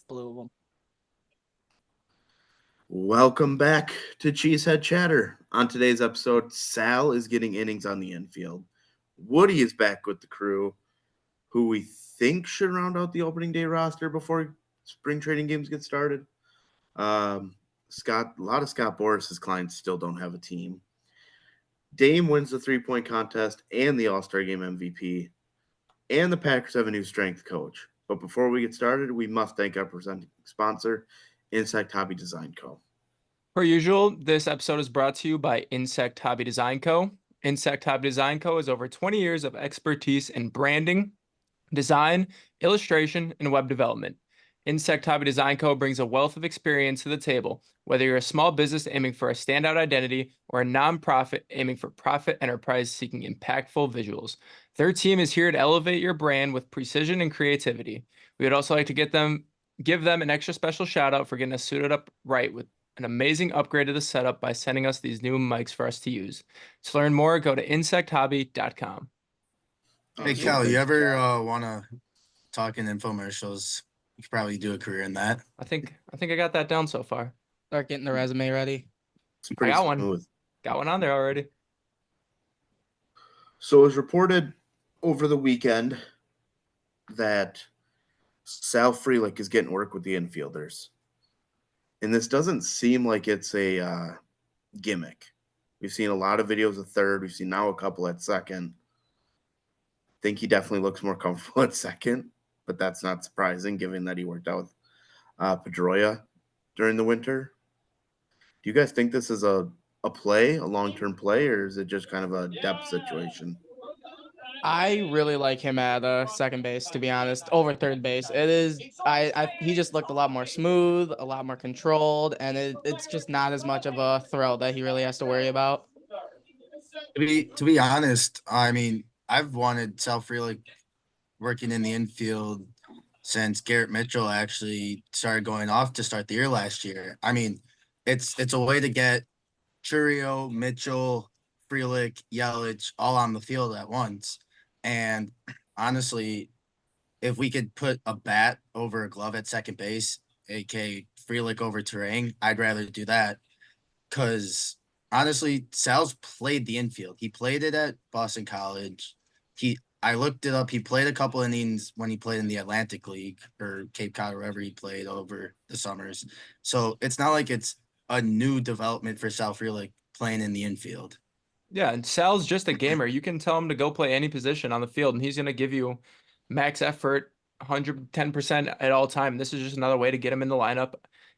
blue of them. Welcome back to Cheesehead Chatter. On today's episode, Sal is getting innings on the infield. Woody is back with the crew, who we think should round out the opening day roster before spring training games get started. A lot of Scott Boris's clients still don't have a team. Dame wins the 3-point contest and the All-Star Game MVP, and the Packers have a new strength coach. But before we get started, we must thank our presenting sponsor, Insect Hobby Design Co. Per usual, this episode is brought to you by Insect Hobby Design Co. Insect Hobby Design Co. has over 20 years of expertise in branding, design, illustration, and web development. Insect Hobby Design Co. brings a wealth of experience to the table, whether you're a small business aiming for a standout identity or a nonprofit aiming for profit enterprise seeking impactful visuals. Their team is here to elevate your brand with precision and creativity. We would also like to give them an extra special shout out for getting us suited up right with an amazing upgrade to the setup by sending us these new mics for us to use. To learn more, go to insecthobby.com. Hey, Cal, you ever want to talk in infomercials? You could probably do a career in that. I think I got that down so far. Start getting the resume ready. It's pretty I got smooth. one. Got one on there already. So it was reported over the weekend that Sal Frelick is getting work with the infielders. And this doesn't seem like it's a gimmick. We've seen a lot of videos of third. We've seen now a couple at second. I think he definitely looks more comfortable at second, but that's not surprising given that he worked out with Pedroia during the winter. Do you guys think this is a long-term play, or is it just kind of a depth situation? I really like him at second base, to be honest, over third base. It is he just looked a lot more smooth, a lot more controlled, and it's just not as much of a throw that he really has to worry about. To be honest, I mean, I've wanted Sal Frelick working in the infield since Garrett Mitchell actually started going off to start the year last year. I mean, it's a way to get Churio, Mitchell, Frelick, Yelich all on the field at once. And honestly, if we could put a bat over a glove at second base, aka Frelick over Terang, I'd rather do that. Because honestly, Sal's played the infield. He played it at Boston College. I looked it up. He played a couple innings when he played in the Atlantic League or Cape Cod, wherever he played over the summers. So it's not like it's a new development for Sal Frelick playing in the infield. Yeah, and Sal's just a gamer. You can tell him to go play any position on the field, and he's going to give you max effort, 110% at all time. This is just another way to get him in the lineup.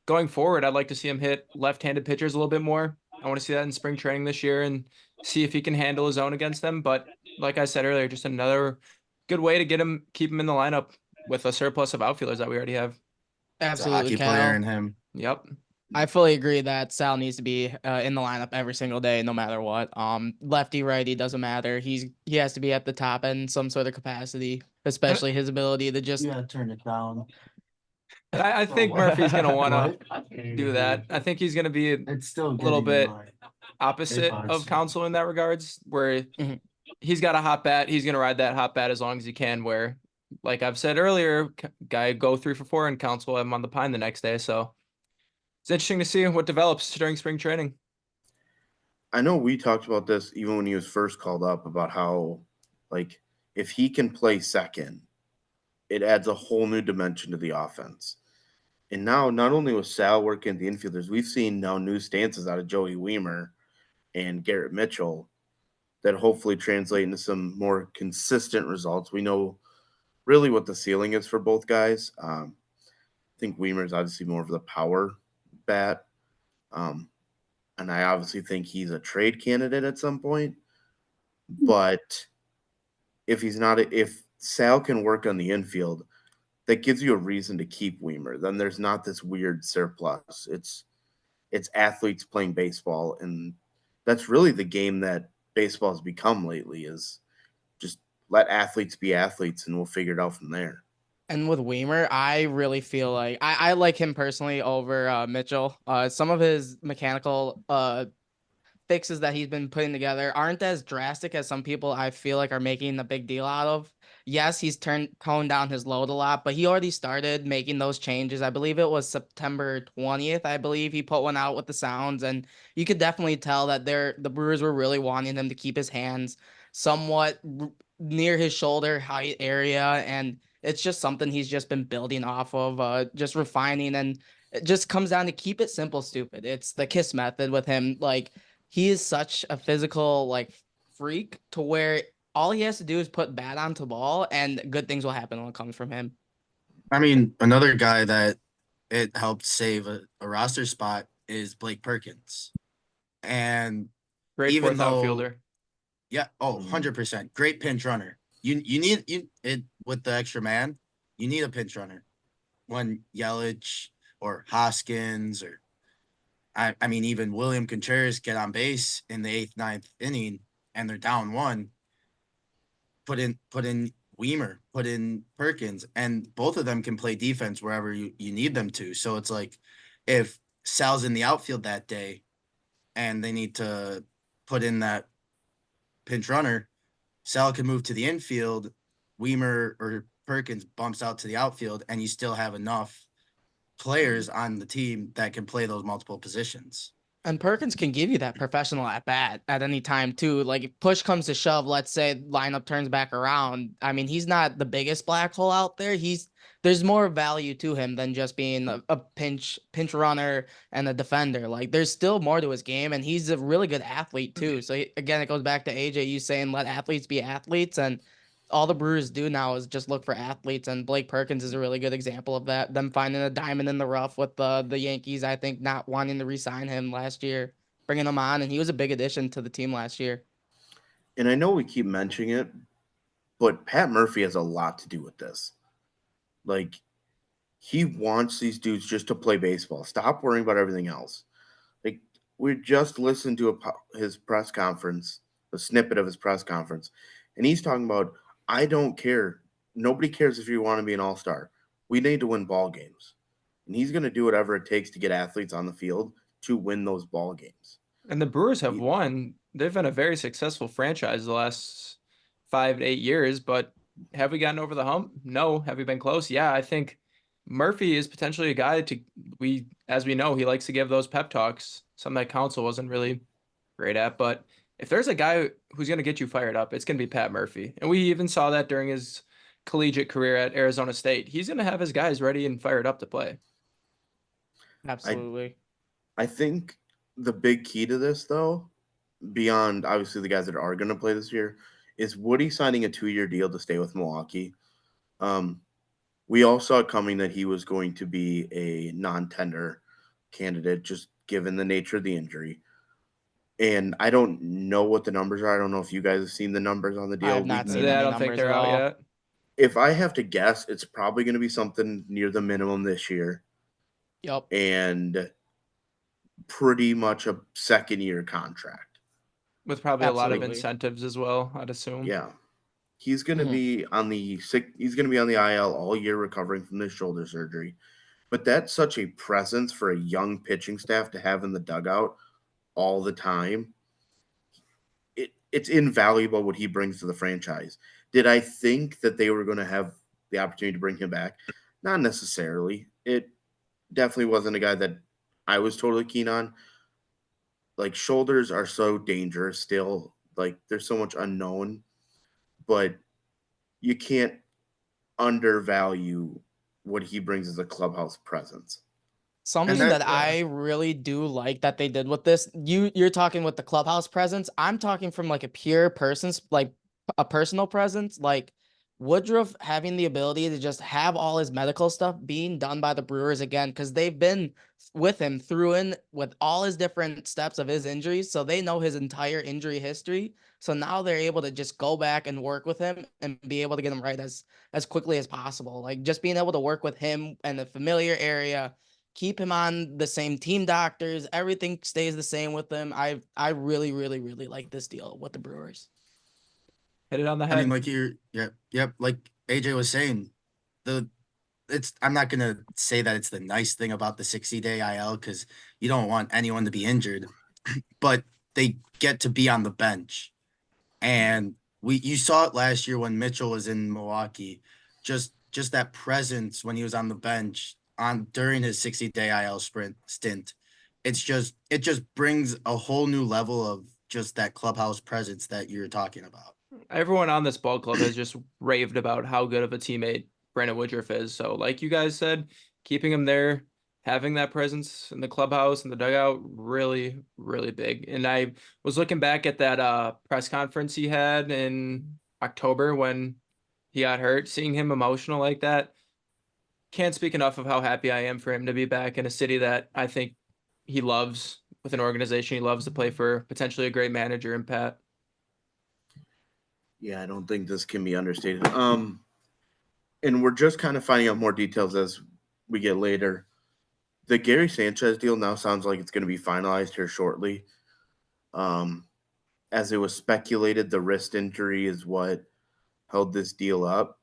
Going forward, I'd like to see him hit left-handed pitchers a little bit more. I want to see that in spring training this year and see if he can handle his own against them. But like I said earlier, just another good way to keep him in the lineup with a surplus of outfielders that we already have. Absolutely, It's a hockey player in Cal. him. Yep. I fully agree that Sal needs to be in the lineup every single day, no matter what. Lefty, righty, doesn't matter. He has to be at the top in some sort of capacity, especially his ability to just. You gotta turn it down. I think Murphy's going to want to do that. I think he's going to be It's still a little bit getting annoying. opposite of Counsell in that regards, where he's got a hot bat. He's going to ride that hot bat as long as he can, where, like I've said earlier, guy go 3 for 4 and Counsell have him on the pine the next day. So it's interesting to see what develops during spring training. I know we talked about this even when he was first called up about how, like, if he can play second, it adds a whole new dimension to the offense. And now, not only with Sal working at the infielders, we've seen now new stances out of Joey Weimer and Garrett Mitchell that hopefully translate into some more consistent results. We know really what the ceiling is for both guys. I think Weimer's obviously more of the power bat. And I obviously think he's a trade candidate at some point. But if Sal can work on the infield, that gives you a reason to keep Weimer. Then there's not this weird surplus. It's athletes playing baseball, and that's really the game that baseball has become lately, is just let athletes be athletes, and we'll figure it out from there. And with Weimer, I really feel like I like him personally over Mitchell. Some of his mechanical fixes that he's been putting together aren't as drastic as some people I feel like are making a big deal out of. yes, he's toned down his load a lot, but he already started making those changes. I believe it was September 20th. I believe he put one out with the sounds, and you could definitely tell that the Brewers were really wanting him to keep his hands somewhat near his shoulder height area, and it's just something he's just been building off of, just refining, and it just comes down to keep it simple, stupid. It's the KISS method with him. Like, he is such a physical like freak to where all he has to do is put bat onto the ball and good things will happen when it comes from him. I mean, another guy that it helped save a roster spot is Blake Perkins. And Great even fourth though, outfielder. yeah, 100%. Great pinch runner. You need it with the extra man. You need a pinch runner when Yelich or Hoskins or I mean even William Contreras get on base in the 8th, 9th inning and they're down one. Put in Weimer, put in Perkins, and both of them can play defense wherever you need them to. So it's like if Sal's in the outfield that day and they need to put in that pinch runner, Sal can move to the infield, Weimer or Perkins bumps out to the outfield, and you still have enough players on the team that can play those multiple positions. And Perkins can give you that professional at bat at any time too. Like if push comes to shove, let's say lineup turns back around. I mean, he's not the biggest black hole out there. There's more value to him than just being a pinch runner and a defender. Like there's still more to his game, and he's a really good athlete too. So again, it goes back to AJ, you saying let athletes be athletes, and all the Brewers do now is just look for athletes, and Blake Perkins is a really good example of that. Them finding a diamond in the rough with the Yankees, I think, not wanting to re-sign him last year, bringing him on, and he was a big addition to the team last year. And I know we keep mentioning it, but Pat Murphy has a lot to do with this. Like, he wants these dudes just to play baseball. Stop worrying about everything else. Like, we just listened to his press conference, a snippet of his press conference, and he's talking about, I don't care. Nobody cares if you want to be an all-star. We need to win ball games. And he's going to do whatever it takes to get athletes on the field to win those ball games. And the Brewers have won. They've been a very successful franchise the last 5 to 8 years, but have we gotten over the hump? No. Have we been close? Yeah, I think Murphy is potentially a guy as we know, he likes to give those pep talks, something that Council wasn't really great at. But if there's a guy who's going to get you fired up, it's going to be Pat Murphy. And we even saw that during his collegiate career at Arizona State. He's going to have his guys ready and fired up to play. Absolutely. I think the big key to this, though, beyond obviously the guys that are going to play this year, is Woody signing a 2-year deal to stay with Milwaukee. We all saw it coming that he was going to be a non-tender candidate, just given the nature of the injury. And I don't know what the numbers are. I don't know if you guys have seen the numbers on the deal. I have not seen I any don't think numbers they're at out all. yet. If I have to guess, it's probably going to be something near the minimum this year. Yep. And pretty much a second-year contract. With probably a lot of Absolutely. incentives as well, I'd assume. Yeah. He's going to be on the IL all year recovering from this shoulder surgery. But that's such a presence for a young pitching staff to have in the dugout all the time. It's invaluable what he brings to the franchise. Did I think that they were going to have the opportunity to bring him back? Not necessarily. It definitely wasn't a guy that I was totally keen on. Like, shoulders are so dangerous still. Like, there's so much unknown. But you can't undervalue what he brings as a clubhouse presence. Something that I really do like that they did with this, you're talking with the clubhouse presence. I'm talking from like a pure person's, like a personal presence, like Woodruff having the ability to just have all his medical stuff being done by the Brewers again, because they've been with him through and with all his different steps of his injuries, so they know his entire injury history. So now they're able to just go back and work with him and be able to get him right as quickly as possible. Like just being able to work with him in the familiar area, keep him on the same team doctors, everything stays the same with them. I really, really, really like this deal with the Brewers. Hit it on the head. I mean, like yep. Like AJ was saying, I'm not gonna say that it's the nice thing about the 60-day IL because you don't want anyone to be injured, but they get to be on the bench, and you saw it last year when Mitchell was in Milwaukee. Just that presence when he was on the bench on during his 60-day IL stint. It just brings a whole new level of just that clubhouse presence that you're talking about. Everyone on this ball club has just raved about how good of a teammate Brandon Woodruff is. So, like you guys said, keeping him there, having that presence in the clubhouse and the dugout, really, really big. And I was looking back at that press conference he had in October when he got hurt, seeing him emotional like that. Can't speak enough of how happy I am for him to be back in a city that I think he loves, with an organization he loves to play for, potentially a great manager in Pat. Yeah, I don't think this can be understated. And we're just kind of finding out more details as we get later. The Gary Sanchez deal now sounds like it's going to be finalized here shortly. As it was speculated, the wrist injury is what held this deal up.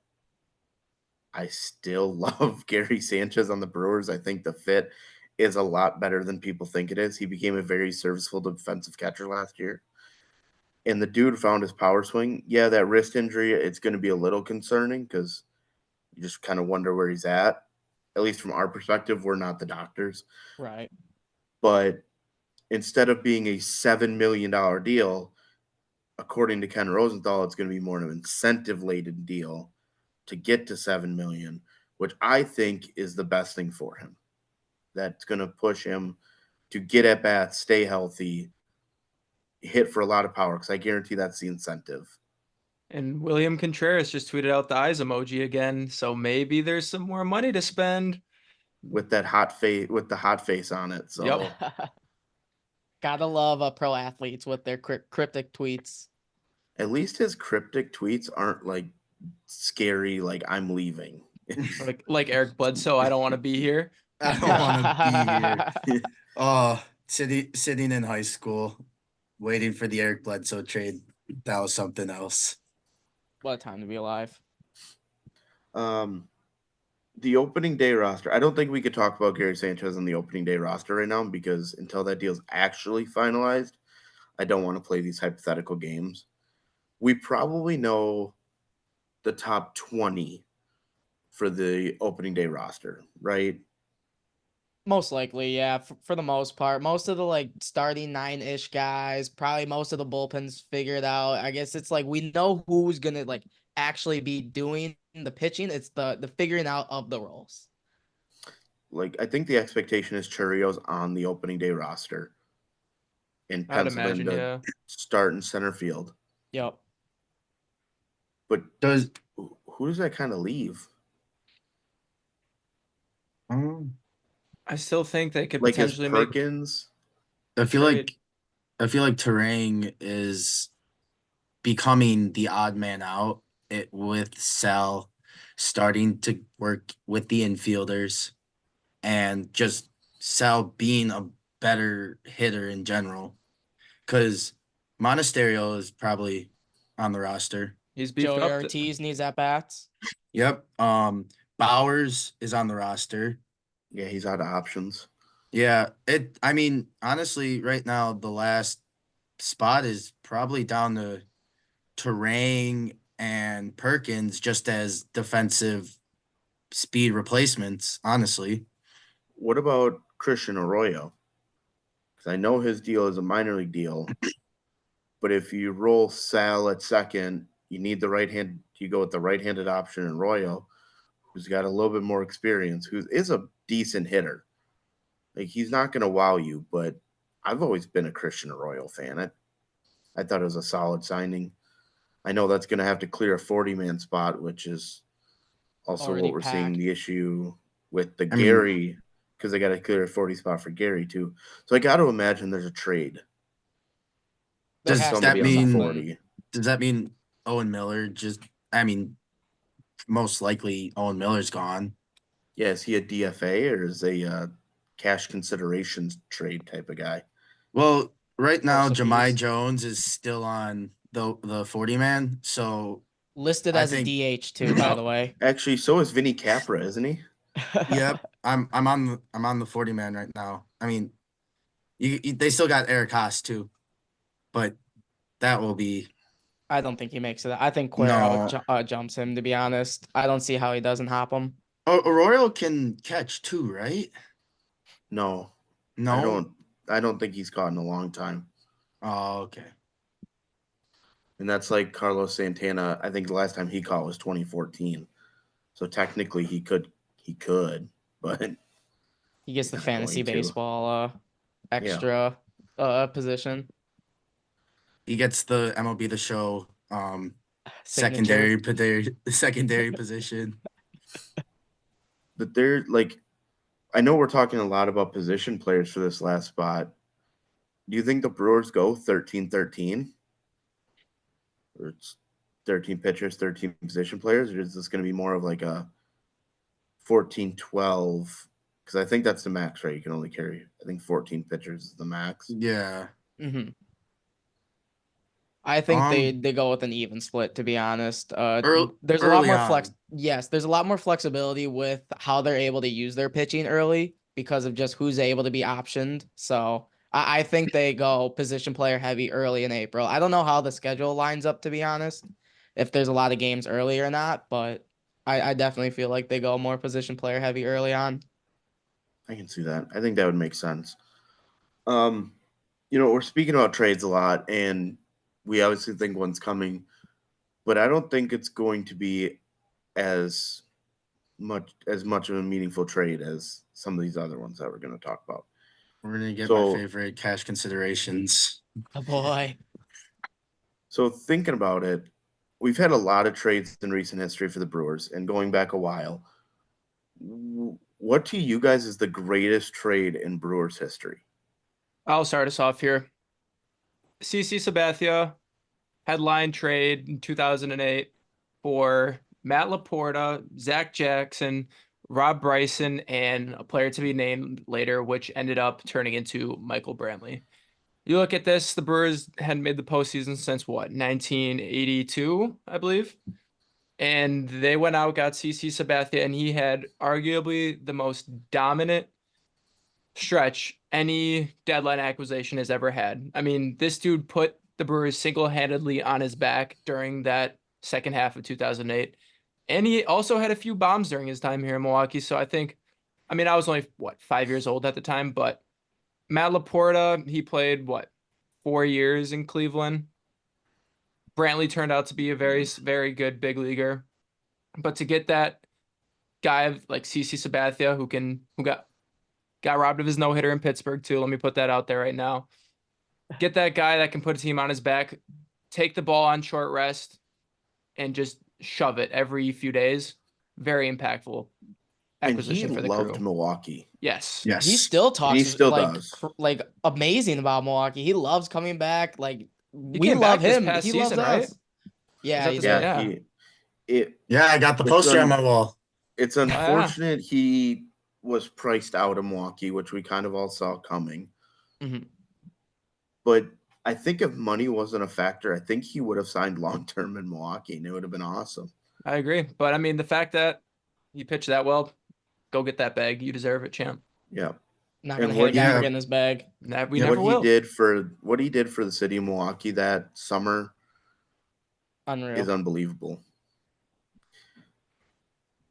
I still love Gary Sanchez on the Brewers. I think the fit is a lot better than people think it is. He became a very serviceable defensive catcher last year. And the dude found his power swing. Yeah, that wrist injury, it's going to be a little concerning because you just kind of wonder where he's at. At least from our perspective, we're not the doctors. Right. But instead of being a $7 million deal, according to Ken Rosenthal, it's going to be more of an incentive-laden deal to get to $7 million, which I think is the best thing for him. That's going to push him to get at bats, stay healthy, hit for a lot of power, because I guarantee that's the incentive. And William Contreras just tweeted out the eyes emoji again, so maybe there's some more money to spend. With that hot face, with the hot face on it. So Yep. Gotta love pro athletes with their cryptic tweets. at least his cryptic tweets aren't like scary, like I'm leaving. Like Eric Bledsoe, I don't want to be here. I don't want to be here. Oh, sitting in high school, waiting for the Eric Bledsoe trade. That was something else. What a time to be alive. The opening day roster. I don't think we could talk about Gary Sanchez on the opening day roster right now because until that deal's actually finalized, I don't want to play these hypothetical games. We probably know the top 20 for the opening day roster, right? Most likely, yeah, for the most part. Most of the like starting 9-ish guys, probably most of the bullpens figured out. I guess it's like we know who's gonna like actually be doing the pitching. It's the figuring out of the roles. Like I think the expectation is Churrio's on the opening day roster and I'd penciled in imagine, to yeah. start in center field. Yep. But Does who does that kind of leave? I still think they could Like is potentially make Perkins? I feel trade. like Terang is becoming the odd man out with Sal starting to work with the infielders and just Sal being a better hitter in general. Because Monasterio is probably on the roster. He's beefed Joey up. Ortiz needs at bats. Yep. Bowers is on the roster. Yeah, he's out of options. Yeah. I mean, honestly, right now the last spot is probably down to Terang and Perkins just as defensive speed replacements, honestly. What about Christian Arroyo? Because I know his deal is a minor league deal, but if you roll Sal at second, you need the right hand. You go with the right-handed option in Arroyo, who's got a little bit more experience, who is a decent hitter. Like he's not going to wow you, but I've always been a Christian Arroyo fan. I thought it was a solid signing. I know that's going to have to clear a 40-man spot, which is also Already what we're seeing packed. the issue with the I mean- Gary, because they got to clear a 40 spot for Gary too. So I got to imagine there's a trade. There Does has to that be mean- something. 40. Does that mean Owen Miller most likely Owen Miller's gone? Yeah, is he a DFA or is a cash considerations trade type of guy? Well, right now Most of Jahmai these. Jones is still on the 40 man, so Listed I as think- a DH too, by the way. Actually, so is Vinny Capra, isn't he? yep, I'm on the 40 man right now. I mean, they still got Eric Haas too, but that will be I don't think he makes it. I think No. Cuero jumps him, to be honest. I don't see how he doesn't hop him. Arroyo can catch too, right? No, No. I don't think he's caught in a long time. Oh, okay. And that's like Carlos Santana. I think the last time he caught was 2014. So technically he could, but He gets he's the not fantasy going to. baseball extra position. He gets the MLB The Show Signature. secondary position. But they're like, I know we're talking a lot about position players for this last spot. Do you think the Brewers go 13-13? Or it's 13 pitchers, 13 position players? Or is this going to be more of like a 14-12? Because I think that's the max, right? You can only carry, I think 14 pitchers is the max. Yeah. Mm-hmm. I think they go with an even split, to be honest. There's a lot early more on. Yes, there's a lot more flexibility with how they're able to use their pitching early because of just who's able to be optioned. So I think they go position player heavy early in April. I don't know how the schedule lines up, to be honest, if there's a lot of games early or not, but I definitely feel like they go more position player heavy early on. I can see that. I think that would make sense. We're speaking about trades a lot, and we obviously think one's coming, but I don't think it's going to be as much of a meaningful trade as some of these other ones that we're going to talk about. We're gonna get my favorite cash considerations. Oh boy. So thinking about it, we've had a lot of trades in recent history for the Brewers, and going back a while. What to you guys is the greatest trade in Brewers history? I'll start us off here. CC Sabathia, headline trade in 2008 for Matt Laporta, Zach Jackson, Rob Bryson, and a player to be named later, which ended up turning into Michael Brantley. You look at this, the Brewers hadn't made the postseason since what, 1982, I believe. And they went out, got CC Sabathia, and he had arguably the most dominant stretch any deadline acquisition has ever had. I mean, this dude put the Brewers single-handedly on his back during that second half of 2008. And he also had a few bombs during his time here in Milwaukee. So I mean, I was only, 5 years old at the time, but Matt Laporta, he played, 4 years in Cleveland. Brantley turned out to be a very, very good big leaguer. But to get that guy like CC Sabathia, who got robbed of his no-hitter in Pittsburgh too. Let me put that out there right now. Get that guy that can put a team on his back, take the ball on short rest, and just shove it every few days. Very impactful acquisition for the crew. And he loved Milwaukee. Yes. He still talks he still does. like amazing about Milwaukee. He loves coming back. Like we came love back this him. past He season, loves right? us. Yeah, Is that the did. Yeah, I got the poster on my wall. It's unfortunate he was priced out of Milwaukee, which we kind of all saw coming. Mm-hmm. But I think if money wasn't a factor, I think he would have signed long-term in Milwaukee, and it would have been awesome. I agree. But, I mean, the fact that you pitch that well, go get that bag. You deserve it, champ. Yeah. Not going to hate a guy for getting this bag. We never will. What he did for the city of Milwaukee that summer Unreal. is unbelievable.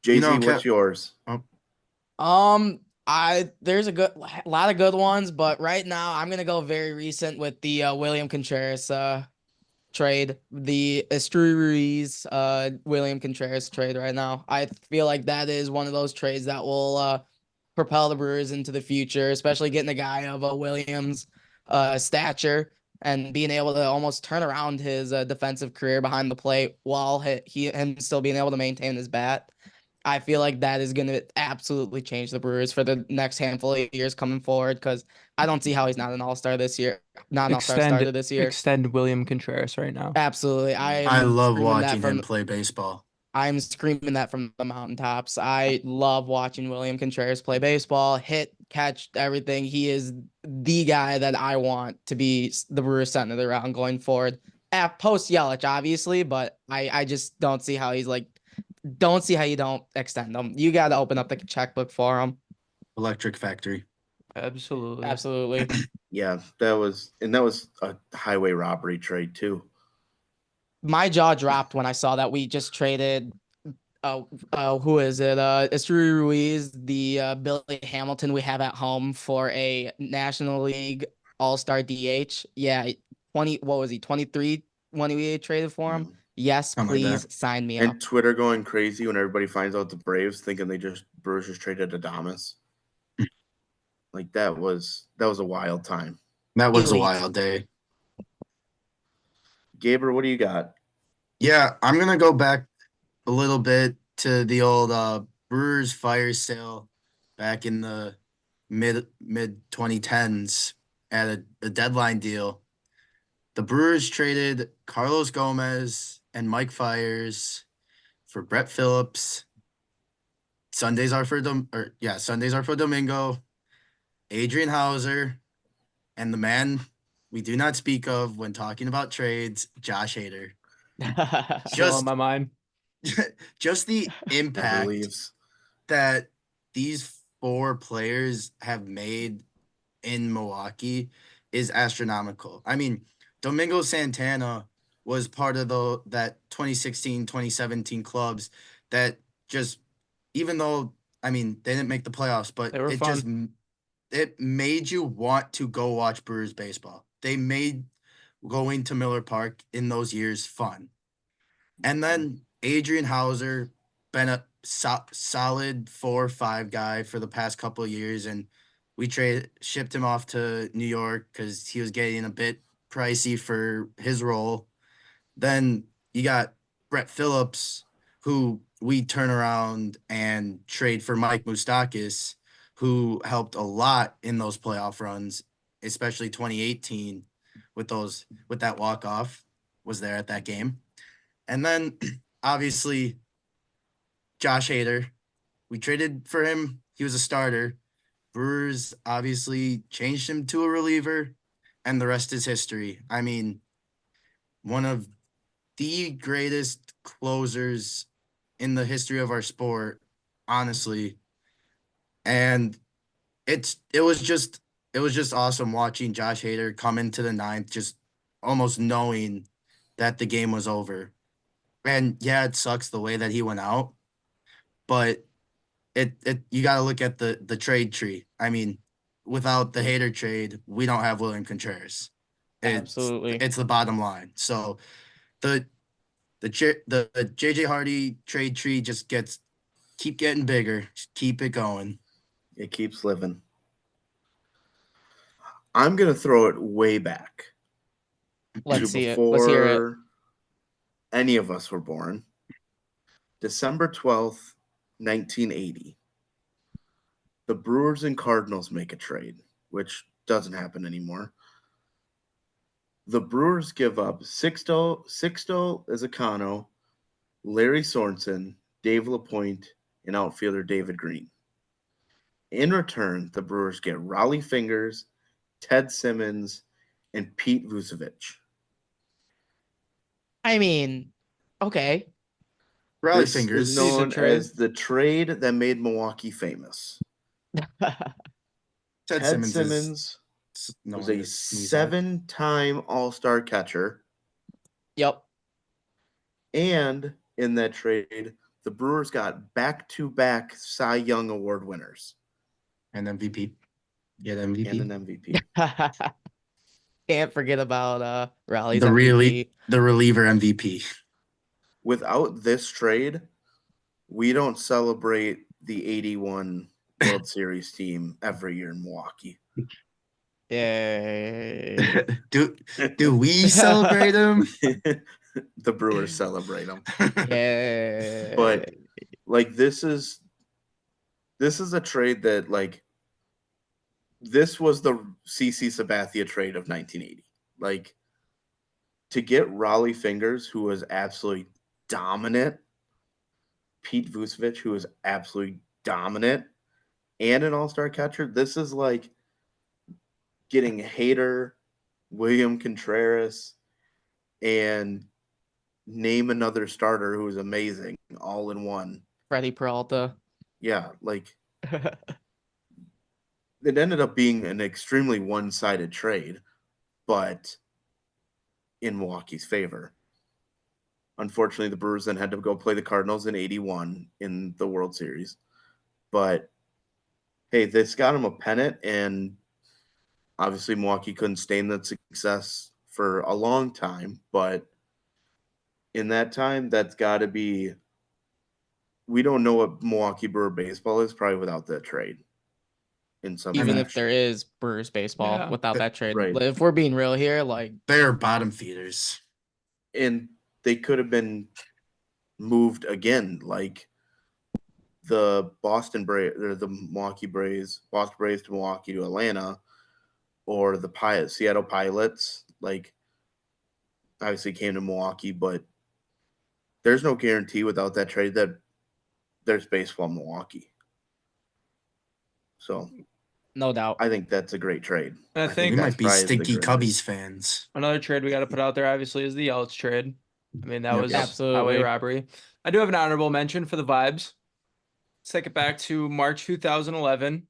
Jay-Z, what's yours? There's a lot of good ones, but right now I'm gonna go very recent with the William Contreras trade, the Estuaries William Contreras trade right now. I feel like that is one of those trades that will propel the Brewers into the future, especially getting a guy of a Williams stature and being able to almost turn around his defensive career behind the plate while him still being able to maintain his bat. I feel like that is going to absolutely change the Brewers for the next handful of years coming forward because I don't see how he's not an all-star this year, not an all-star starter this year. Extend William Contreras right now. Absolutely. I love watching him play baseball. I'm screaming that from the mountaintops. I love watching William Contreras play baseball, hit, catch, everything. He is the guy that I want to be the Brewers center around going forward. Post Yelich, obviously, but I just don't see how he's don't see how you don't extend them. You got to open up the checkbook for them. Electric Factory. Absolutely. Yeah, that was a highway robbery trade too. my jaw dropped when I saw that we just traded. Who is it? It's Rui Ruiz, the Billy Hamilton we have at home for a National League All-Star DH. Yeah, 20. What was he? 23 when we traded for him. Yes, Something like please sign me up. And Twitter going crazy when everybody finds out the Braves thinking Brewers just traded Adames. Like that was a wild time. That was a Elite. wild day. Gabriel, what do you got? Yeah, I'm gonna go back a little bit to the old Brewers fire sale back in the mid 2010s at a deadline deal. The Brewers traded Carlos Gomez and Mike Fiers for Brett Phillips. Sundays are for Domingo, Adrian Hauser, and the man we do not speak of when talking about trades, Josh Hader. Still on my mind. Just the Never impact leaves. that these 4 players have made in Milwaukee is astronomical. I mean, Domingo Santana was part of that 2016-2017 clubs that just, even though, I mean, they didn't make the playoffs, but They were it fun. just, it made you want to go watch Brewers baseball. They made going to Miller Park in those years fun. And then Adrian Hauser, been a solid 4 or 5 guy for the past couple of years, and we shipped him off to New York because he was getting a bit pricey for his role. Then you got Brett Phillips, who we turn around and trade for Mike Moustakas, who helped a lot in those playoff runs, especially 2018 with that walk-off, was there at that game. And then obviously Josh Hader, we traded for him. He was a starter. Brewers obviously changed him to a reliever, and the rest is history. I mean, one of the greatest closers in the history of our sport, honestly. And it was just awesome watching Josh Hader come into the 9th, just almost knowing that the game was over. And yeah, it sucks the way that he went out, but it you got to look at the trade tree. I mean, without the Hader trade, we don't have William Contreras. Absolutely. It's the bottom line. So the JJ Hardy trade tree just keep getting bigger. Just keep it going. It keeps living. I'm gonna throw it way back Let's to see it. Let's hear it. before any of us were born. December 12th, 1980. The Brewers and Cardinals make a trade, which doesn't happen anymore. The Brewers give up Sixto Izzacano, Larry Sorensen, Dave LaPointe, and outfielder David Green. In return, the Brewers get Raleigh Fingers, Ted Simmons, and Pete Vucevic. I mean, okay. Raleigh This fingers. is known trade. as the trade that made Milwaukee famous. Ted Ted Simmons was one a to sneeze at. 7-time All-Star catcher, Yep. and in that trade, the Brewers got back-to-back Cy Young Award winners And MVP. Yeah, the MVP. and an MVP. Can't forget about Raleigh's The MVP. reliever MVP. Without this trade, we don't celebrate the 81 World Series team every year in Milwaukee. Yay. Do we celebrate him? The Brewers celebrate them. Yay. But like this is a trade that like this was the CC Sabathia trade of 1980. Like to get Raleigh Fingers, who was absolutely dominant, Pete Vucevic, who was absolutely dominant, and an all-star catcher, this is like getting Hader, William Contreras, and name another starter who was amazing all in one. Freddie Peralta. Yeah, like it ended up being an extremely one-sided trade, but in Milwaukee's favor. Unfortunately, the Brewers then had to go play the Cardinals in 81 in the World Series. But hey, this got him a pennant, and obviously Milwaukee couldn't sustain that success for a long time. But in that time, that's got to be – we don't know what Milwaukee Brewer baseball is probably without that trade in some Even if fashion. there is Brewers baseball Yeah. without that trade. Right. If we're being real here, like They're bottom feeders. And they could have been moved again, like the Boston Braves or the Milwaukee Braves, Boston Braves to Milwaukee to Atlanta, or the Seattle Pilots. Like, obviously came to Milwaukee, but there's no guarantee without that trade that there's baseball in Milwaukee. So no doubt. I think that's a great trade. I think We that's might be probably the stinky greatest. Cubbies fans. another trade we got to put out there, obviously, is the Yelich trade. I mean, that Yep. was Absolutely. highway robbery. I do have an honorable mention for the vibes. Let's take it back to March 2011.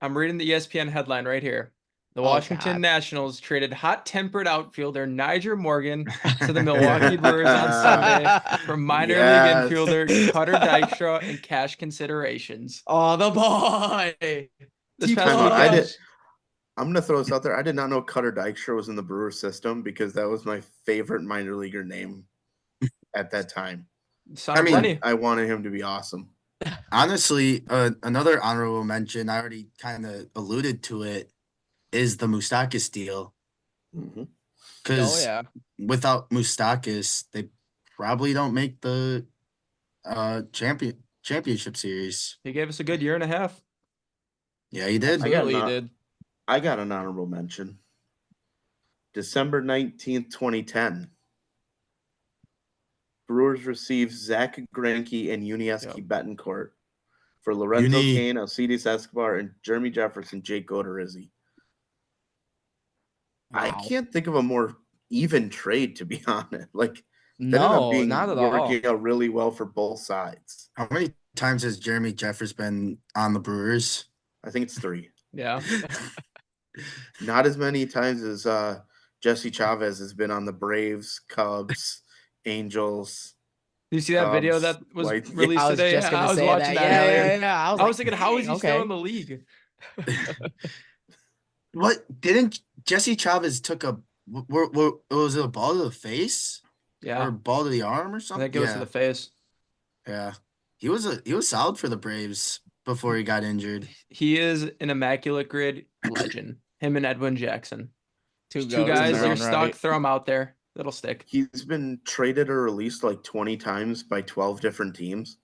I'm reading the ESPN headline right here. The Washington God. Nationals traded hot-tempered outfielder Niger Morgan to the Milwaukee Brewers on Sunday for minor Yes. league infielder Cutter Dykstra and cash considerations. Oh, the boy. This past Time out. weekend, I'm going to throw this out there. I did not know Cutter Dykstra was in the Brewers system because that was my favorite minor leaguer name at that time. son I of mean, Lenny. I wanted him to be awesome. Honestly, another honorable mention, I already kind of alluded to it, is the Moustakis deal. Mm-hmm. Oh Because yeah. without Moustakis, they probably don't make the championship series. He gave us a good year and a half. Yeah, he did. I got Absolutely you an- did. I got an honorable mention. December 19th, 2010. Brewers received Zach Greinke and Yuniesky Betancourt for Lorenzo Uni- Cain, Alcides Escobar, and Jeremy Jefferson, Jake Odorizzi. I Wow. can't think of a more even trade, to be honest. Like, that ended up No, being not at all. working out really well for both sides. How many times has Jeremy Jeffers been on the Brewers? I think it's 3. Yeah. Not as many times as Jesse Chavez has been on the Braves, Cubs, Angels. Do you see that video Cubs, that was White- released I was today? just gonna I was say watching that. that Yeah, earlier. yeah. I was, I like, was thinking, how is he dang, still okay. in the league? What didn't Jesse Chavez took a was it a ball to the face Yeah. or ball to the arm or I something? think it was to the face. Yeah. He was solid for the Braves before he got injured. He is an immaculate grid legend. Him and Edwin Jackson. Two Two goats in guys, their they're own stuck. right. Throw them out there. It'll stick. He's been traded or released like 20 times by 12 different teams.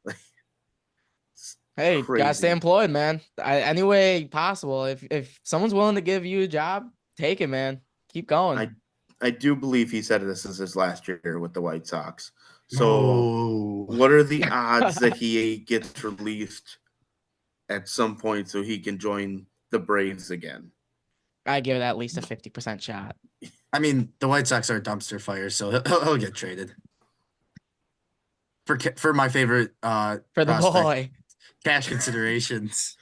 It's Hey, gotta stay crazy. employed, man. Any way possible. If someone's willing to give you a job, take it, man. Keep going. I do believe he said this is his last year with the White Sox. So Oh. what are the odds that he gets released at some point so he can join the Braves again? I give it at least a 50% shot. I mean, the White Sox are a dumpster fire, so he'll get traded. For my favorite For the prospect, boy. cash considerations.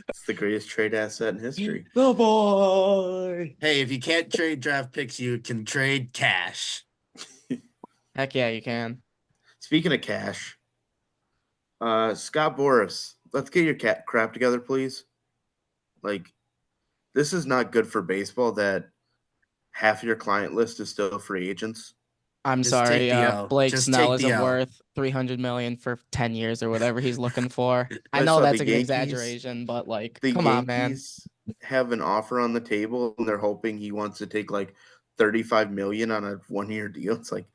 It's the greatest trade asset in history. The boy. Hey, if you can't trade draft picks, you can trade cash. Heck yeah, you can. Speaking of cash, Scott Boras, let's get your crap together, please. Like, this is not good for baseball that half of your client list is still free agents. I'm Just sorry. take the L. Blake Just Snell take the isn't L. worth $300 million for 10 years or whatever he's looking for. I I know saw that's the an Yankees- exaggeration, but like, The come on, man. Yankees have an offer on the table, and they're hoping he wants to take like $35 million on a 1-year deal. It's like,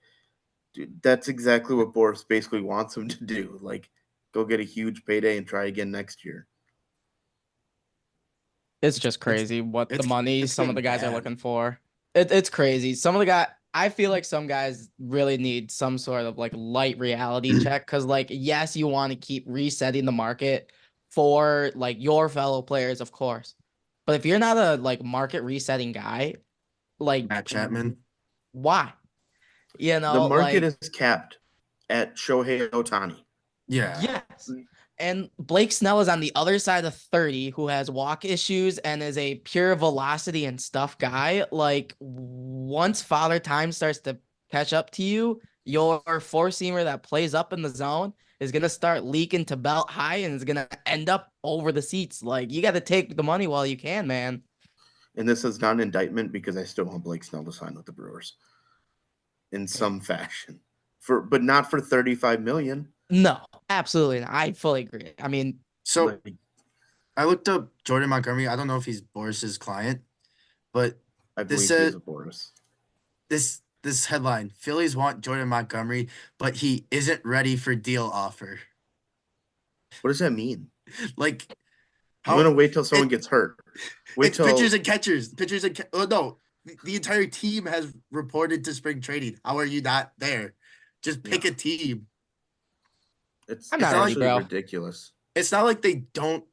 dude, that's exactly what Boris basically wants him to do. Like, go get a huge payday and try again next year. It's just crazy what the it's- money it's some of the getting guys are bad. looking for. It's crazy. Some of the guys, I feel like some guys really need some sort of like light reality check because, like, yes, you want to keep resetting the market for like your fellow players, of course. But if you're not a like market resetting guy, like, Matt Chapman. why? You know, The market like, is capped at Shohei Ohtani. Yeah. yes. And Blake Snell is on the other side of 30, who has walk issues and is a pure velocity and stuff guy. Like, once Father Time starts to catch up to you, your four-seamer that plays up in the zone is gonna start leaking to belt high and is gonna end up over the seats. Like, you got to take the money while you can, man. And this is not an indictment because I still want Blake Snell to sign with the Brewers in some fashion, but not for $35 million. No, absolutely not. I fully agree. I mean, So Like, I looked up Jordan Montgomery. I don't know if he's Boris's client, but I this believe he is said a Boris. this headline: Phillies want Jordan Montgomery, but he isn't ready for deal offer. What does that mean? Like, I'm gonna wait till someone gets hurt. Wait it's till pitchers and catchers. Oh no, the entire team has reported to spring training. How are you not there? Just pick a team. it's I'm not ready, actually bro. ridiculous. It's not like they don't.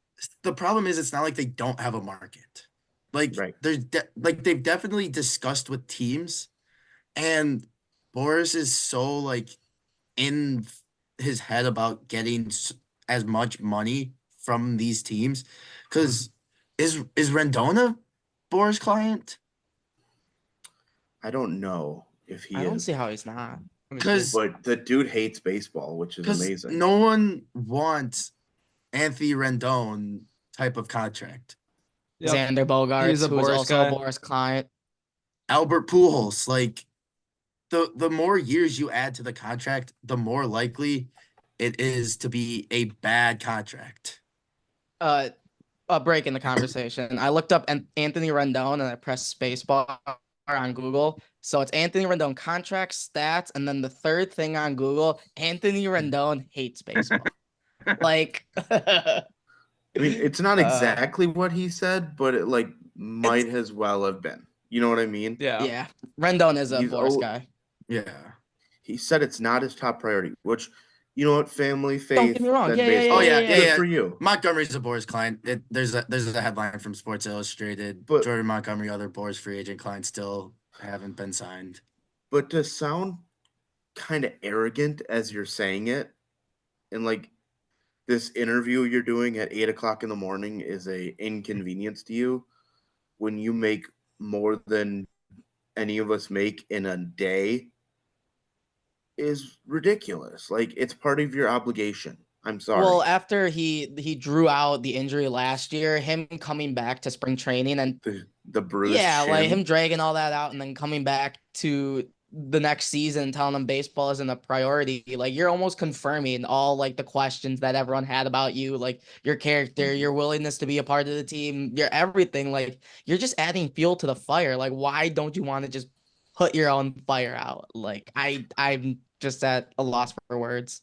The problem is, it's not like they don't have a market. Like Right. like they've definitely discussed with teams, and Boris is so like in his head about getting as much money from these teams. Because is Rendon Boris' client? I don't know if he I don't is, see how he's not. Let me see. Because but the dude hates baseball, which is amazing. no one wants Anthony Rendon type of contract. Yep. Xander He's Bogaerts, a who is Boris also guy. a Boris client. Albert Pujols, like the more years you add to the contract, the more likely it is to be a bad contract. A break in the conversation. I looked up Anthony Rendon and I pressed spacebar on Google. So it's Anthony Rendon contract stats, and then the third thing on Google, Anthony Rendon hates baseball. Like, I mean, it's not Uh, exactly what he said, but it like might as well have been. You know what I mean? Yeah. yeah, Rendon is a He's Boris oh, guy. Yeah. He said it's not his top priority, which, you know what, family, Don't faith, get me wrong. then Yeah, yeah, baseball. Oh yeah, yeah. Good for you. Montgomery's a Boris client. There's a headline from Sports Illustrated. But- Jordan Montgomery, other Boris free agent clients still haven't been signed. But to sound kind of arrogant as you're saying it, and like this interview you're doing at 8 o'clock in the morning is a inconvenience to you when you make more than any of us make in a day is ridiculous. Like, it's part of your obligation. I'm sorry. Well, after he drew out the injury last year, him coming back to spring training and the bruise. yeah, shin, like him dragging all that out and then coming back to the next season and telling them baseball isn't a priority. Like, you're almost confirming all like the questions that everyone had about you, like your character, your willingness to be a part of the team, your everything. Like, you're just adding fuel to the fire. Like, why don't you want to just put your own fire out? Like, I'm just at a loss for words.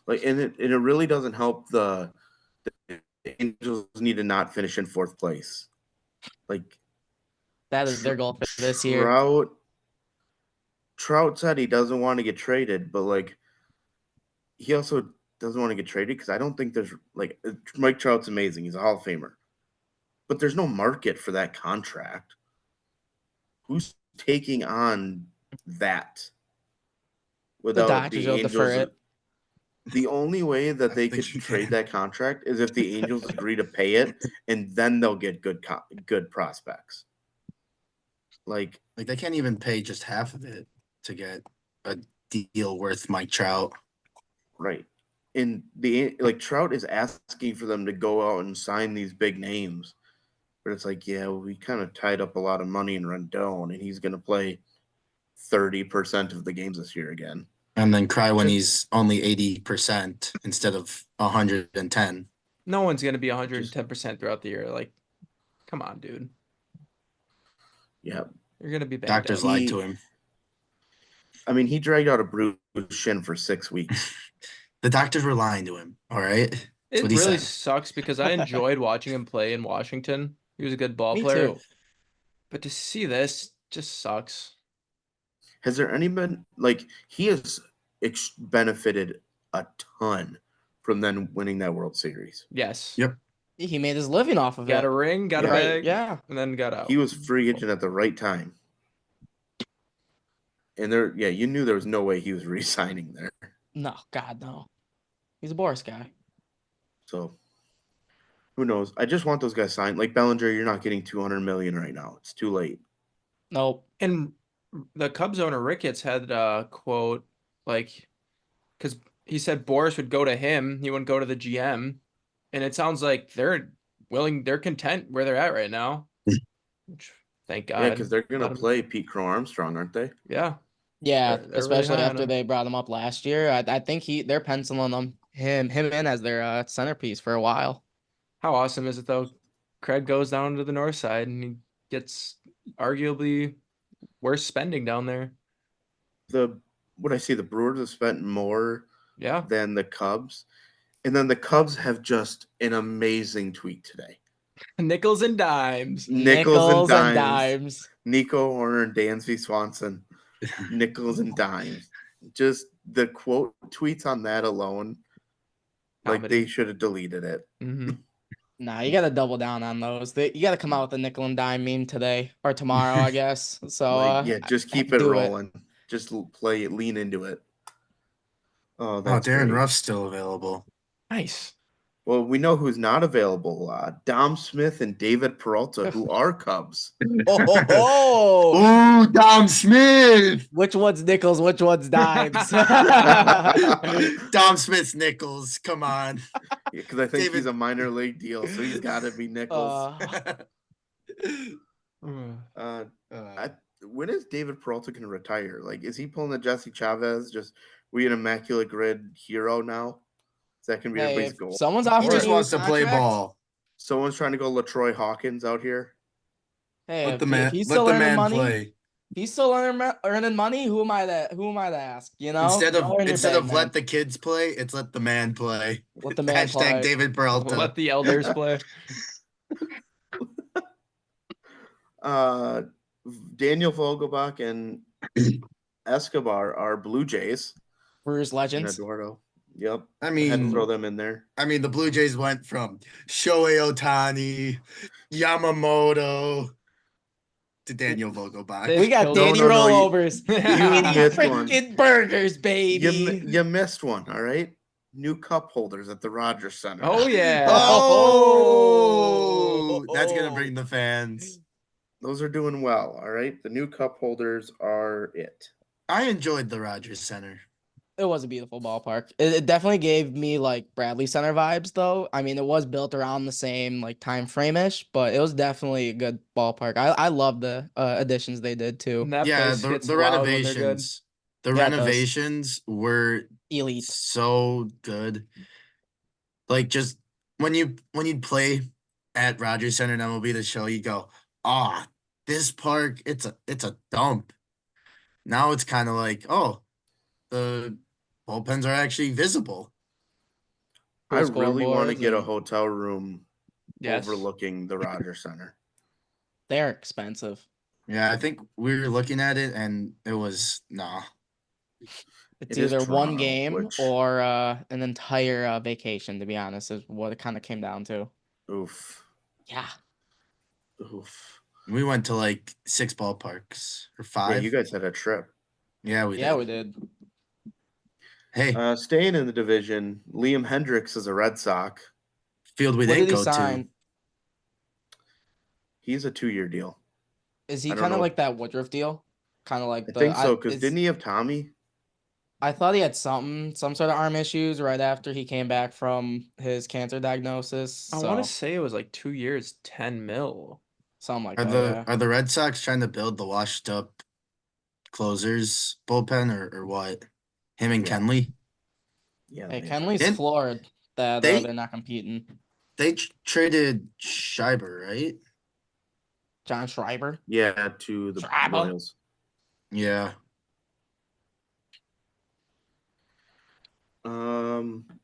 Like, and it really doesn't help the Angels need to not finish in fourth place. Like, That is their goal for this year. Trout said he doesn't want to get traded, but like he also doesn't want to get traded because I don't think there's like Mike Trout's amazing. He's a Hall of Famer, but there's no market for that contract. Who's taking on that without Dodgers the will defer Angels? it. The only way that they could think you trade can. that contract is if the Angels agree to pay it, and then they'll get good prospects. Like Like they can't even pay just half of it to get a deal worth Mike Trout. right, and Trout is asking for them to go out and sign these big names, but it's like, yeah, well, we kind of tied up a lot of money in Rendon, and he's going to play 30% of the games this year again. And then cry when he's only 80% instead of 110. No one's gonna be 110% throughout the year. Like, come on, dude. Yeah, You're gonna be banged Doctors up. lied to him. I mean, he dragged out a bruised shin for 6 weeks. The doctors were lying to him. All right. That's It what he really said. sucks because I enjoyed watching him play in Washington. He was a good ball Me player. too. But to see this just sucks. Has there any been like he has benefited a ton from then winning that World Series? Yes. Yep. He made his living off of Got it. a ring, got a Yeah. bag, Yeah. and then got out. He was free agent at the right time. And you knew there was no way he was re-signing there. No, God, no. He's a Boris guy. So who knows? I just want those guys signed. Like Bellinger, you're not getting $200 million right now. It's too late. Nope. And the Cubs owner Ricketts had a quote like, because he said Boris would go to him, he wouldn't go to the GM, and it sounds like they're content where they're at right now. Which, thank God. Yeah, because they're gonna Let 'em- play Pete Crow Armstrong, aren't they? Yeah, Yeah, they're really especially high on after him. they brought him up last year. I think they're penciling him in as their centerpiece for a while. How awesome is it though? Craig goes down to the north side and he gets arguably worse spending down there. The Brewers have spent more Yeah. than the Cubs, and then the Cubs have just an amazing tweet today. Nickels and dimes. Nickels and dimes. dimes. Nico Horner and Dansby Swanson. Nickels and dimes. Just the quote tweets on that alone, like Comedy. they should have deleted it. Mm-hmm. Nah, you got to double down on those. You got to come out with a nickel and dime meme today or tomorrow, I guess. So Like, just keep it do rolling. Just play it, lean into it. Oh, Oh, that's Darren great. Ruff's still available. Nice. Well, we know who's not available. Dom Smith and David Peralta, who are Cubs. Oh, Ooh, Dom Smith. which one's nickels? Which one's dimes? Dom Smith's nickels. Come on. Because I think David- he's a minor league deal, so he's got to be Nichols. When is David Peralta going to retire? Like, is he pulling the Jesse Chavez? Just we an immaculate grid hero now? Is that going to be Hey, everybody's if goal? someone's He offering just you a wants to play contract, ball. Someone's trying to go LaTroy Hawkins out here. Hey, Let the if man, he's let still the earning man money, play. if he's still earning money. Who am I to ask? You know, Instead Go earn your of bag, man. let the kids play, it's let the man play. Let the man play. David Peralta. Let the elders play. Daniel Vogelbach and Escobar are Blue Jays. Brewers And legends. Eduardo. Yep. I I had to mean, throw them in there. the Blue Jays went from Shohei Ohtani, Yamamoto to Daniel Vogelbach. They- We got No, Danny no, rollovers. You Danny missed one. freaking burgers, baby. You missed one, all right? New cup holders at the Rogers Center. Oh yeah. Oh, that's gonna bring the fans. Those are doing well, all right? The new cup holders are it. I enjoyed the Rogers Center. It was a beautiful ballpark. It definitely gave me like Bradley Center vibes, though. I mean, it was built around the same like time frame ish, but it was definitely a good ballpark. I love the additions they did too. And that Yeah, place gets the loud when they're good. renovations. The Yeah, it does. renovations were Elite. so good. Like just when you'd play at Rogers Center and MLB the show, you go, this park, it's a dump. Now it's kind of like, oh, the bullpens are actually visible. I Cool really want to scoreboards get a and hotel room Yes. overlooking the Rogers Center. They're expensive. Yeah, I think we were looking at it and it was nah. It's It is either one Toronto, game which- or an entire vacation, to be honest, is what it kind of came down to. Oof. Yeah. Oof. We went to like 6 ballparks or Yeah, 5. you guys had a trip. Yeah, we Yeah, did. we did. Hey, Staying in the division, Liam Hendricks is a Red Sox. field we What didn't did he go sign? to. He's a 2-year deal. Is he I don't kind of know. like that Woodruff deal? Kind of like I think so, because is- didn't he have Tommy? I thought he had some sort of arm issues right after he came back from his cancer diagnosis. I So want to say it was like 2 years, 10 mil. something like Are that. the Yeah. are the Red Sox trying to build the washed up closers bullpen or what? Him and Yeah. Kenley? Yeah. Hey, they- Kenley's Didn't- floored that they- they're not competing. They traded Schreiber, right? John Schreiber. Yeah, to the Schreiber. Royals. Yeah.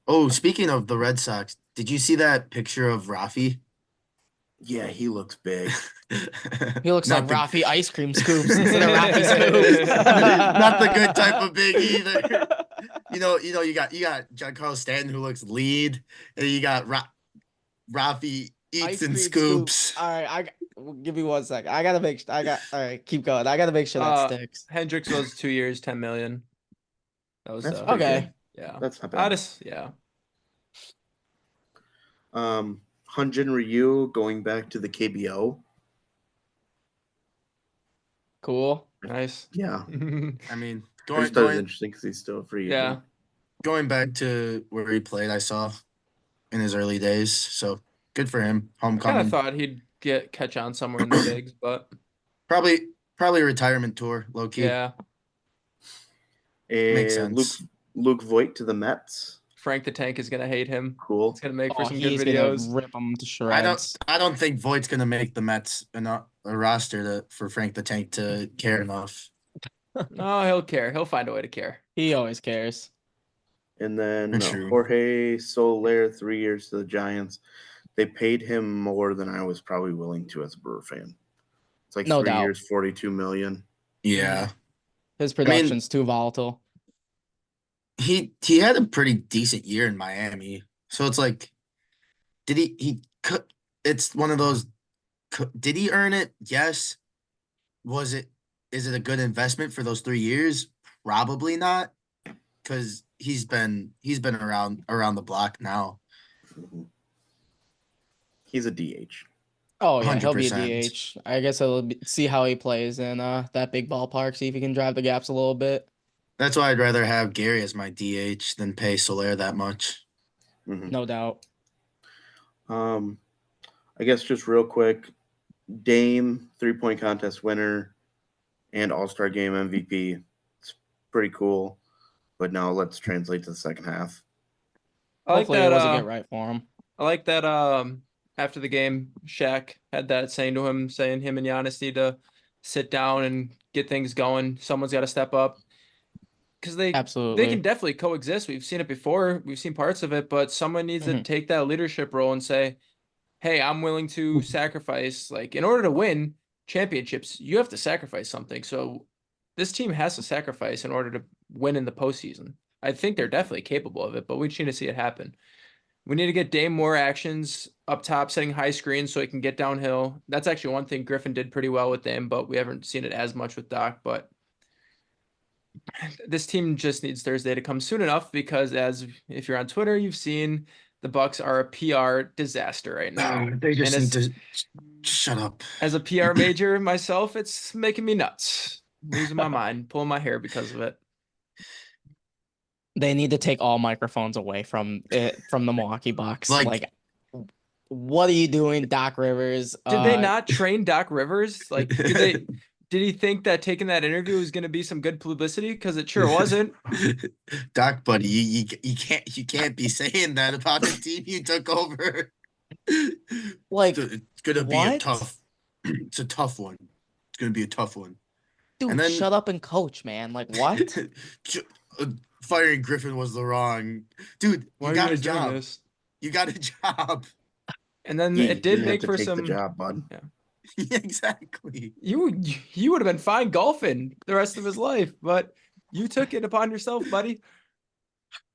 Oh, speaking of the Red Sox, did you see that picture of Rafi? Yeah, he looks big. He looks Not like the- Rafi ice cream scoops instead of Rafi scoops. Not the good type of big either. You know, you got Giancarlo Stanton who looks lead, and you got Rafi eats Ice and cream scoops. All right, give me 1 second. I gotta make. All right, keep going. I gotta make sure that sticks. Hendricks was 2 years, 10 million. That was That's the pretty Okay. good. yeah. That's not I bad. just yeah. Hyunjin Ryu going back to the KBO. Cool. Nice. Yeah. I mean, I just thought it was interesting because he's still a free agent. Yeah. going back to where he played, I saw in his early days. So good for him. I kind Homecoming. of thought he'd catch on somewhere in the bigs, but Probably a retirement tour, low key. yeah. Makes sense. Luke Voigt to the Mets. Frank the Tank is gonna hate him. Cool. It's gonna make for Oh, some good he's videos. gonna rip him to shreds. I don't think Voigt's gonna make the Mets a roster for Frank the Tank to care enough. No, he'll care. He'll find a way to care. He always cares. And then True. Jorge Soler, 3 years to the Giants. They paid him more than I was probably willing to as a Brewer fan. It's like No 3 doubt. years, $42 million. Yeah. His production's too volatile. He had a pretty decent year in Miami. So it's like, it's one of those, did he earn it? Yes. Is it a good investment for those 3 years? Probably not. Because he's been around the block now. He's a DH. Oh yeah, he'll be a 100%. DH. I guess I'll see how he plays in that big ballpark. See if he can drive the gaps a little bit. That's why I'd rather have Gary as my DH than pay Soler that much. Mm-hmm. No doubt. I guess just real quick, Dame 3-point contest winner and All-Star Game MVP. It's pretty cool. But now let's translate to the second half. I like Hopefully that. it was a get right for him. I like that. After the game, Shaq had that saying him and Giannis need to sit down and get things going. Someone's got to step up because they Absolutely. can definitely coexist. We've seen it before. We've seen parts of it, but someone needs to take that leadership role and say, "Hey, I'm willing to sacrifice. Like in order to win championships, you have to sacrifice something. So this team has to sacrifice in order to win in the postseason. I think they're definitely capable of it, but we just need to see it happen." We need to get Dame more actions up top, setting high screens so he can get downhill. That's actually one thing Griffin did pretty well with Dame, but we haven't seen it as much with Doc. But this team just needs Thursday to come soon enough because, if you're on Twitter, you've seen the Bucks are a PR disaster right now. They just need to shut up. As a PR major myself, it's making me nuts, losing my mind, pulling my hair because of it. They need to take all microphones away from the Milwaukee Bucks. Like, what are you doing, Doc Rivers? Did they not train Doc Rivers? Like, did he think that taking that interview was going to be some good publicity? Because it sure wasn't. Doc, buddy, you can't be saying that about the team you took over. Like, it's gonna be a tough. It's a tough one. It's gonna be a tough one. Dude, shut up and coach, man. Like, what? Firing Griffin was the wrong. Dude, you got a job. You got a job. And then it did make for some the job, bud. Yeah. Exactly. You would have been fine golfing the rest of his life, but you took it upon yourself, buddy.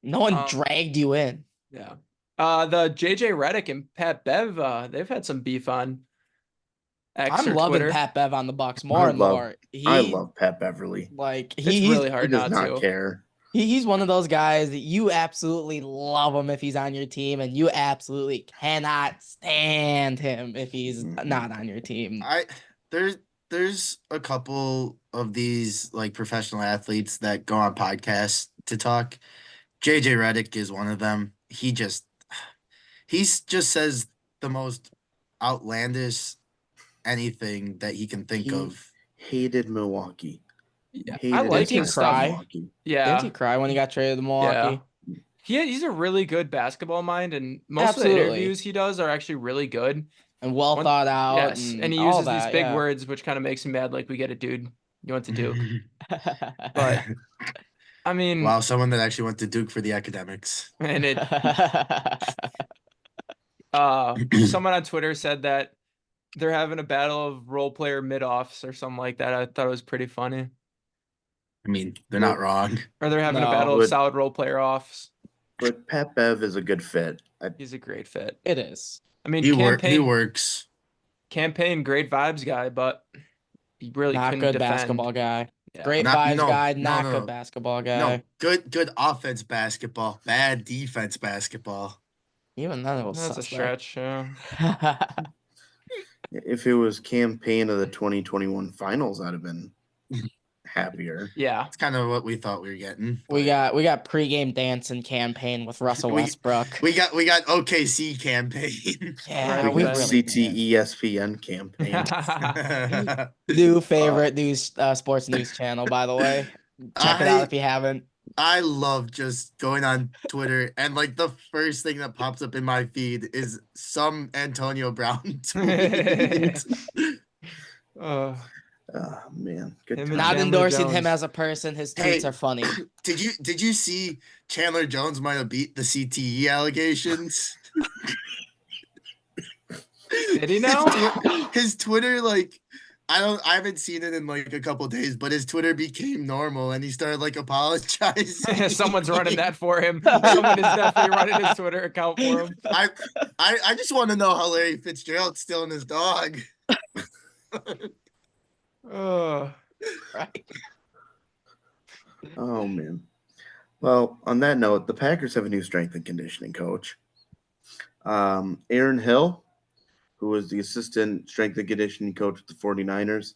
No one dragged you in. Yeah. The JJ Redick and Pat Bev, they've had some beef on X I'm or loving Twitter. Pat Bev on the Bucks more and more. I love Pat Beverly. Like it's really hard he does not to care. He's one of those guys that you absolutely love him if he's on your team, and you absolutely cannot stand him if he's not on your team. There's a couple of these like professional athletes that go on podcasts to talk. JJ Redick is one of them. He just says the most outlandish anything that he can think of. Hated Milwaukee. Yeah, I like him cry. Yeah, didn't he cry when he got traded to Milwaukee? Yeah. He's a really good basketball mind, and most of the interviews he does are actually really good and well thought out. Yes, and he uses these big words, which kind of makes him mad. Like, we get it, dude. You went to Duke, but I mean, wow, someone that actually went to Duke for the academics. And it, someone on Twitter said that they're having a battle of role player mid-offs or something like that. I thought it was pretty funny. I mean, they're not wrong. Or they're having a battle of solid role player offs. But Pat Bev is a good fit. He's a great fit. It is. I mean, he works. Campaign, great vibes guy, but he really not couldn't good defend. basketball guy. Yeah. Great vibes guy, not good basketball guy. No, good offense basketball, bad defense basketball. Even then, it was that's a stretch. Yeah. If it was campaign of the 2021 finals, I'd have been happier. Yeah. It's kind of what we thought we were getting. We but got pregame dancing campaign with Russell We- Westbrook. we got Right OKC campaign. Yeah, Right We we got really did. CTESPN campaign. New favorite news sports news channel, by the way. Check it out if you haven't. I love just going on Twitter and like the first thing that pops up in my feed is some Antonio Brown tweet. Uh, Oh man, good Him and time. Not Chandler endorsing him Jones. as a person. His tweets Hey. are funny. Did you see Chandler Jones might have beat the CTE allegations? Did he now? His Twitter, like, I haven't seen it in like a couple days, but his Twitter became normal and he started like apologizing. Someone's running that for him. Someone is definitely running his Twitter account for him. I just want to know how Larry Fitzgerald's stealing his dog. Right. Oh man. Well, on that note, the Packers have a new strength and conditioning coach. Aaron Hill, who was the assistant strength and conditioning coach with the 49ers.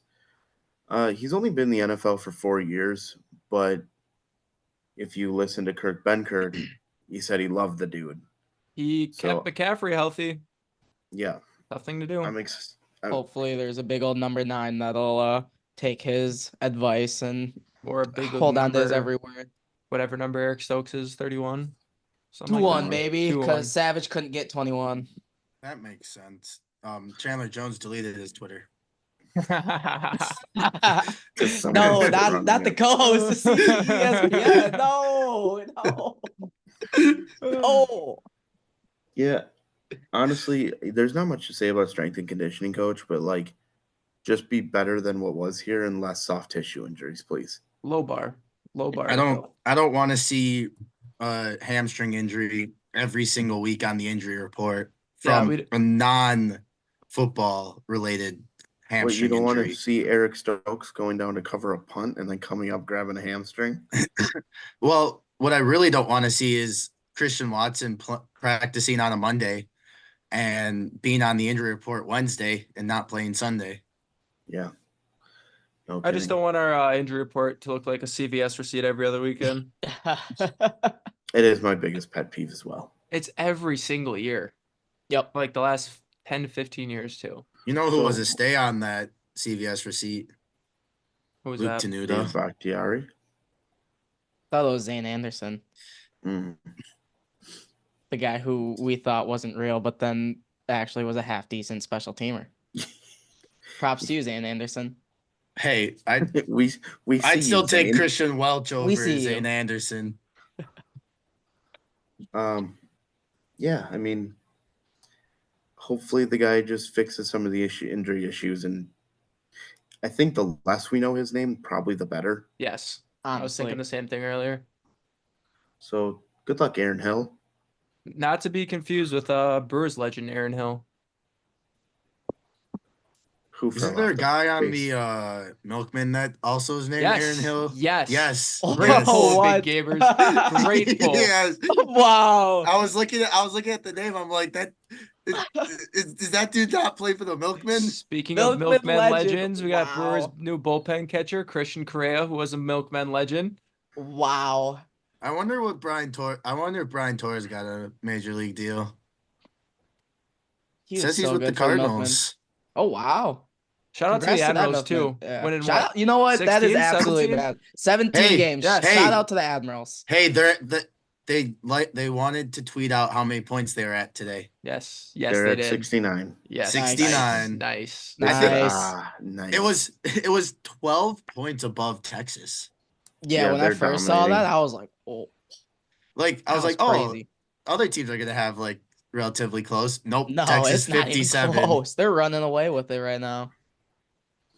He's only been in the NFL for 4 years, but if you listen to Kurt Benkert, he said he loved the dude. He kept McCaffrey healthy. Yeah. Nothing to do. Hopefully, there's a big old number 9 that'll take his advice and Or a big hold on to his number, every word. whatever number Eric Stokes is, 31. Something 2-1, like baby, 2-1. because Savage couldn't get 21. That makes sense. Chandler Jones deleted his Twitter. No, not the co-host. The CESPN. No. Oh. Yeah. Honestly, there's not much to say about strength and conditioning coach, but like just be better than what was here and less soft tissue injuries, please. Low bar. I don't want to see a hamstring injury every single week on the injury report from a non-football related hamstring What, you don't injury. want to see Eric Stokes going down to cover a punt and then coming up grabbing a hamstring? Well, what I really don't want to see is Christian Watson practicing on a Monday and being on the injury report Wednesday and not playing Sunday. Yeah. No I just kidding. don't want our injury report to look like a CVS receipt every other weekend. It is my biggest pet peeve as well. It's every single year. Yep. Like the last 10 to 15 years too. You know who was a stay on that CVS receipt? Who was Luke that? Dave Tenuta. Bakhtiari. Thought it was Zane Anderson, Mm. the guy who we thought wasn't real, but then actually was a half decent special teamer. Props to you, Zane Anderson. Hey, we I'd still take Zane. Christian Welch over see you. Zane Anderson. Yeah, I mean, hopefully the guy just fixes some of the injury issues, and I think the less we know his name, probably the better. Yes. I was Honestly. thinking the same thing earlier. So good luck, Aaron Hill. Not to be confused with Brewers legend Aaron Hill. Who Isn't fell there off a the guy on face? the Milkman that also is named Yes. Aaron Hill? Yes. Yes. Oh, Great Yes. pull, what? Big Gabers. Great pull. Yes. Wow. I was looking at the name. I'm like, that is that dude not play for the Milkmen? Speaking of Milkman Milkman legend. legends, we got Brewers' Wow. new bullpen catcher, Christian Correa, who was a Milkman legend. Wow. I wonder if Brian Torres got a major league deal. He was Says he's so with the good for Milkman. Cardinals. Oh, wow. Shout out to Congrats the to that Admirals, Milkman. too. Yeah. Winning Shout what? out, you know what? That is 16, absolutely 17? bad. 17 Hey, games. yes. Shout out to the Admirals. Hey, they wanted to tweet out how many points they were at today. Yes. Yes, They're they at did. 69. Yes. 69. Nice. I Nice. said, nice. It was 12 points above Texas. Yeah, Yeah, when I they're first saw that, dominating. I was like, oh. Like I was that like, oh, crazy. other teams are gonna have like relatively close. Nope. No, Texas it's not 57. even close. They're running away with it right now.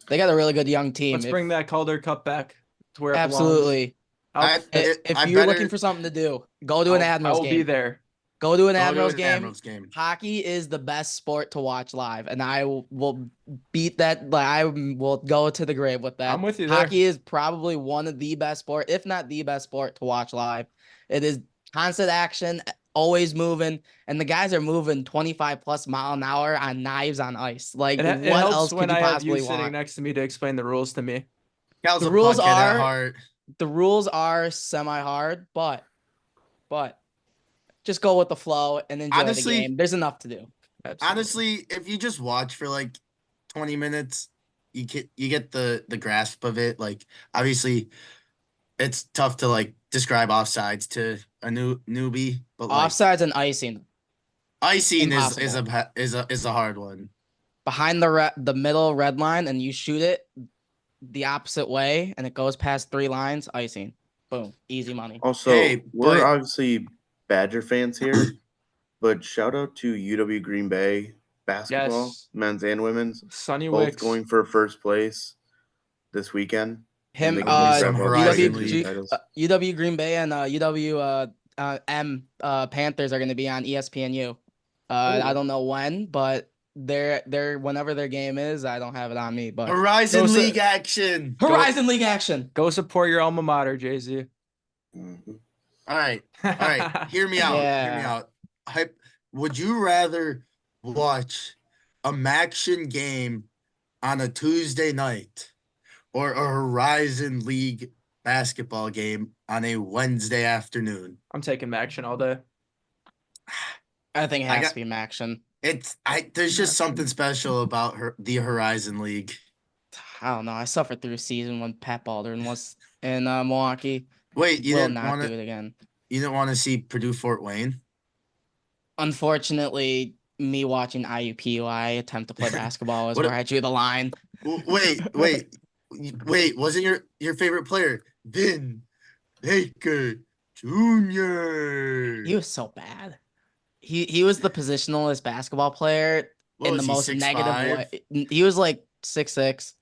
They got a really good young team. Let's bring that Calder Cup back to where it belongs. Absolutely. If you're looking for something to do, go to an Admirals I will game. be there. Go to an Go to Admirals an game. Admirals game. Hockey is the best sport to watch live, and I will beat that. Like, I will go to the grave with that. I'm with you there. Hockey is probably one of the best sport, if not the best sport to watch live. It is constant action, always moving, and the guys are moving 25 plus mile an hour on knives on ice. Like, It what helps else when could you I have possibly you sitting want? next to me to explain the rules to me. Cal's The a rules puckhead at are- heart. The rules are semi-hard, but just go with the flow and enjoy Honestly- the game. There's enough to do. Absolutely. Honestly, if you just watch for like 20 minutes, you get the grasp of it. Like obviously, it's tough to like describe offsides to a newbie, but like Offsides and icing icing is impossible. a hard one. behind the middle red line, and you shoot it the opposite way, and it goes past 3 lines. Icing. Boom. Easy money. Also, Hey, we're but- obviously Badger fans here, but shout out to UW Green Bay basketball, Yes. men's and women's, Sunny both Wicks. going for first place this weekend. Him, And they can some grab all Horizon the League. titles. UW Green Bay and UW Panthers are going to be on ESPNU. I don't know when, but they're whenever their game is. I don't have it on me, but Horizon Those are- League action. Horizon League action. Go support your alma mater, Jay-Z. Mhm. All right. Hear me out. Hear me Yeah. out. Would you rather watch a Maction game on a Tuesday night or a Horizon League basketball game on a Wednesday afternoon? I'm taking action all day. I think it I has got- to be Maction. There's just something special about the Horizon League. I don't know. I suffered through a season when Pat Baldwin was in Milwaukee. Wait, you Will didn't not want do to it again. see Purdue Fort Wayne? Unfortunately, me watching IUPUI attempt to play basketball is What- where I drew the line. Wait, wasn't your favorite player Vin Baker Jr.? He was so bad. He was the positionalist basketball player What in was the he, most 6'5"? negative way. He was like 6'6".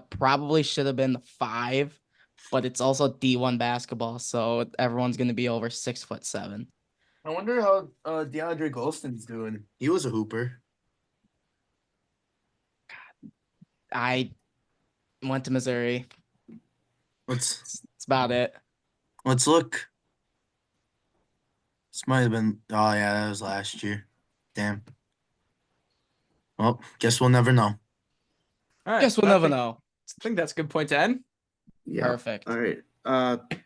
Probably should have been 5, but it's also D1 basketball, so everyone's gonna be over 6'7". I wonder how DeAndre Golston's doing. He was a hooper. I went to Missouri. Let's That's about it. look. This might have been. Oh yeah, that was last year. Damn. Well, guess we'll never know. All right. Guess we'll I never think- know. I think that's a good point to end. Yeah. Perfect. All right.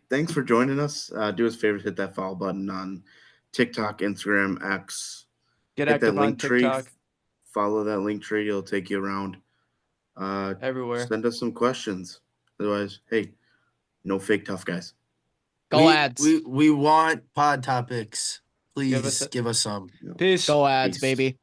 Thanks for joining us. Do us a favor, hit that follow button on TikTok, Instagram, X. Get Hit that active on link tree. TikTok. Follow that link tree. It'll take you around. Everywhere. Send us some questions. Otherwise, hey, no fake tough guys. Go ads. We want pod topics. Please us a- give us some. Peace. Go ads, Peace. baby.